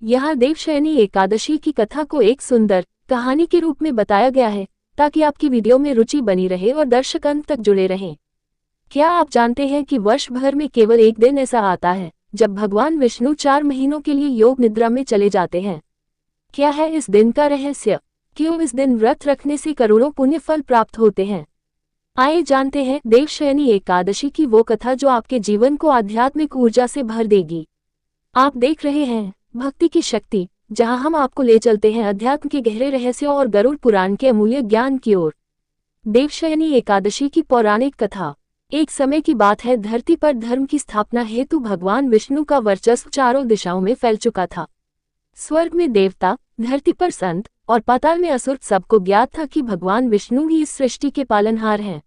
यहाँ देवशयनी एकादशी की कथा को एक सुंदर कहानी के रूप में बताया गया है, ताकि आपकी वीडियो में रुचि बनी रहे और दर्शक अंत तक जुड़े रहें। क्या आप जानते हैं कि वर्ष भर में केवल एक दिन ऐसा आता है जब भगवान विष्णु 4 महीनों के लिए योग निद्रा में चले जाते हैं? क्या है इस दिन का रहस्य? क्यों इस दिन व्रत रखने से करोड़ों पुण्य फल प्राप्त होते हैं? आइए जानते हैं देवशयनी एकादशी की वो कथा जो आपके जीवन को आध्यात्मिक ऊर्जा से भर देगी। आप देख रहे हैं भक्ति की शक्ति, जहां हम आपको ले चलते हैं अध्यात्म के गहरे रहस्यों और गरुड़ पुराण के अमूल्य ज्ञान की ओर। देवशयनी एकादशी की पौराणिक कथा। एक समय की बात है, धरती पर धर्म की स्थापना हेतु भगवान विष्णु का वर्चस्व चारों दिशाओं में फैल चुका था। स्वर्ग में देवता, धरती पर संत और पाताल में असुर सबको ज्ञात था कि भगवान विष्णु ही इस सृष्टि के पालनहार हैं।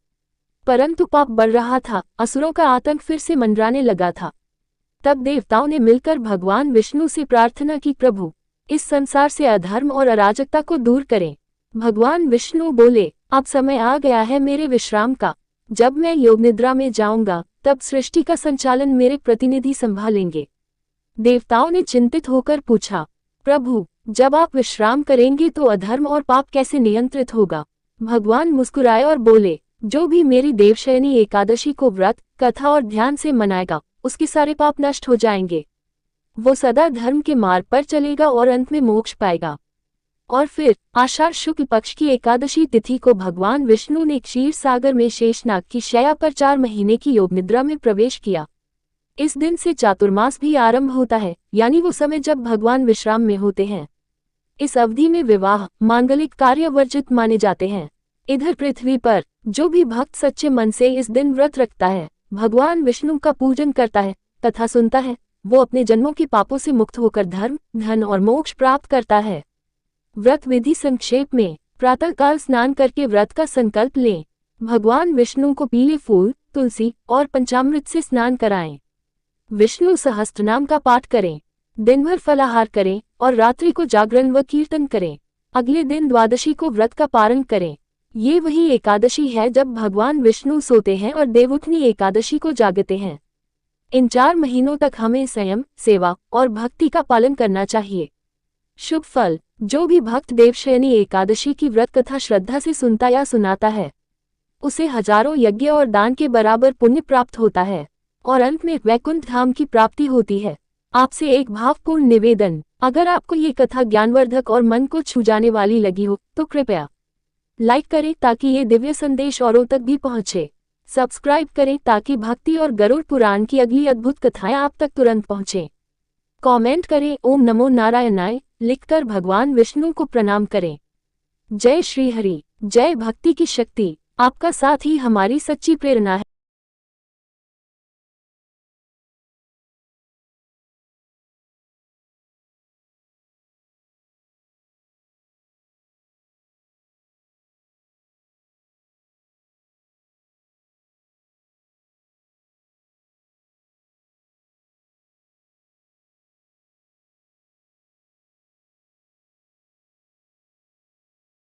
परंतु पाप बढ़ रहा था, असुरों का आतंक फिर से मंडराने लगा था। तब देवताओं ने मिलकर भगवान विष्णु से प्रार्थना की, प्रभु इस संसार से अधर्म और अराजकता को दूर करें। भगवान विष्णु बोले, अब समय आ गया है मेरे विश्राम का। जब मैं योग निद्रा में जाऊंगा तब सृष्टि का संचालन मेरे प्रतिनिधि संभालेंगे। देवताओं ने चिंतित होकर पूछा, प्रभु जब आप विश्राम करेंगे तो अधर्म और पाप कैसे नियंत्रित होगा? भगवान मुस्कुराए और बोले, जो भी मेरी देवशयनी एकादशी को व्रत, कथा और ध्यान से मनाएगा उसके सारे पाप नष्ट हो जाएंगे। वो सदा धर्म के मार्ग पर चलेगा और अंत में मोक्ष पाएगा। और फिर आषाढ़ शुक्ल पक्ष की एकादशी तिथि को भगवान विष्णु ने क्षीर सागर में शेषनाग की शैया पर 4 महीने की योग निद्रा में प्रवेश किया। इस दिन से चातुर्मास भी आरंभ होता है, यानी वो समय जब भगवान विश्राम में होते हैं। इस अवधि में विवाह, मांगलिक कार्य वर्जित माने जाते हैं। इधर पृथ्वी पर जो भी भक्त सच्चे मन से इस दिन व्रत रखता है, भगवान विष्णु का पूजन करता है, कथा सुनता है, वो अपने जन्मों के पापों से मुक्त होकर धर्म, धन और मोक्ष प्राप्त करता है। व्रत विधि संक्षेप में, प्रातःकाल स्नान करके व्रत का संकल्प लें। भगवान विष्णु को पीले फूल, तुलसी और पंचामृत से स्नान कराएं। विष्णु सहस्त्रनाम का पाठ करें। दिन भर फलाहार करें और रात्रि को जागरण व कीर्तन करें। अगले दिन द्वादशी को व्रत का पारण करें। ये वही एकादशी है जब भगवान विष्णु सोते हैं और देवउठनी एकादशी को जागते हैं। इन 4 महीनों तक हमें संयम, सेवा और भक्ति का पालन करना चाहिए। शुभ फल। जो भी भक्त देवशयनी एकादशी की व्रत कथा श्रद्धा से सुनता या सुनाता है, उसे हजारों यज्ञ और दान के बराबर पुण्य प्राप्त होता है और अंत में वैकुंठ धाम की प्राप्ति होती है। आपसे एक भावपूर्ण निवेदन, अगर आपको ये कथा ज्ञानवर्धक और मन को छू जाने वाली लगी हो तो कृपया लाइक करें ताकि ये दिव्य संदेश औरों तक भी पहुंचे। सब्सक्राइब करें ताकि भक्ति और गरुड़ पुराण की अगली अद्भुत कथाएं आप तक तुरंत पहुंचें। कमेंट करें ओम नमो नारायणाय लिखकर भगवान विष्णु को प्रणाम करें। जय श्री हरि, जय भक्ति की शक्ति। आपका साथ ही हमारी सच्ची प्रेरणा है।